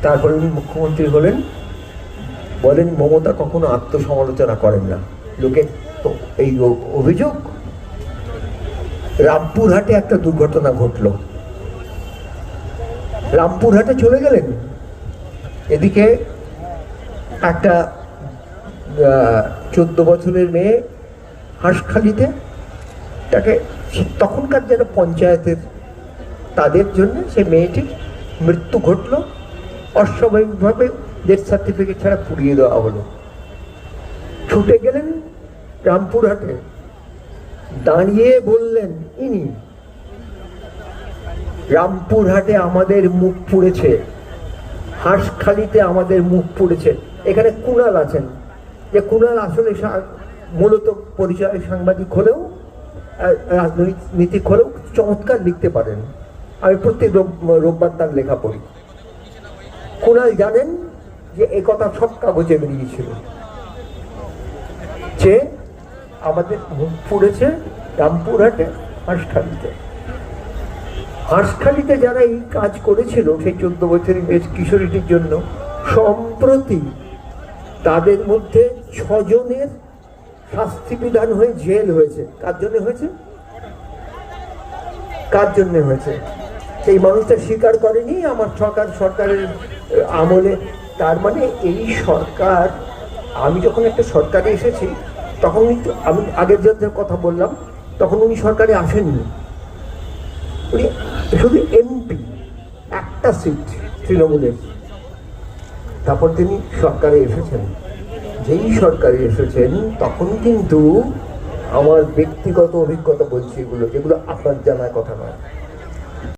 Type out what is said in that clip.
তারপরে উনি মুখ্যমন্ত্রী হলেন, বলেন মমতা কখনো আত্মসমালোচনা করেন না। লোকের তো এই অভিযোগ। রামপুরহাটে একটা দুর্ঘটনা ঘটলো, রামপুরহাটে চলে গেলেন, এদিকে একটা 14 বছরের মেয়ে হাঁসখালিতে, তাকে তখনকার যারা পঞ্চায়েতের তাদের জন্য সে মেয়েটির মৃত্যু ঘটলো, অস্বাভাবিকভাবে ডেথ সার্টিফিকেট ছাড়া পুড়িয়ে দেওয়া হলো। ছুটে গেলেন রামপুরহাটে, দাঁড়িয়ে বললেন ইনি, রামপুরহাটে আমাদের মুখ পুড়েছে, হাঁসখালিতে আমাদের মুখ পুড়েছে। এখানে কুণাল আছেন, যে কুণাল আসলে মূলত পরিচয় সাংবাদিক হলেও রাজনৈতিক হলেও চমৎকার লিখতে পারেন। আমি প্রত্যেক রোববার তার লেখা পড়ি। কুণাল জানেন যে এ কথা সব কাগজে বেরিয়েছিল যে আমাদের মুখ পুড়েছে রামপুরহাটে, হাঁসখালিতে। হাঁসখালিতে যারা এই কাজ করেছিল সেই 14 বছরের বেশ কিশোরীটির জন্য, সম্প্রতি তাদের মধ্যে 6 জনের শাস্তি বিধান হয়ে জেল হয়েছে। কার জন্য হয়েছে? কার জন্য হয়েছে? এই মানুষটা স্বীকার করেনি আমার সরকারের আমলে। তার মানে এই সরকার, আমি যখন একটা সরকারে এসেছি তখন আমি আগের যাদের কথা বললাম, তখন উনি সরকারে আসেননি, উনি শুধু এমপি, একটা সিট তৃণমূলের। তারপর তিনি সরকারে এসেছেন। যেই সরকারে এসেছেন তখন কিন্তু আমার ব্যক্তিগত অভিজ্ঞতা বলছি, এগুলো যেগুলো আপনার জানার কথা নয়,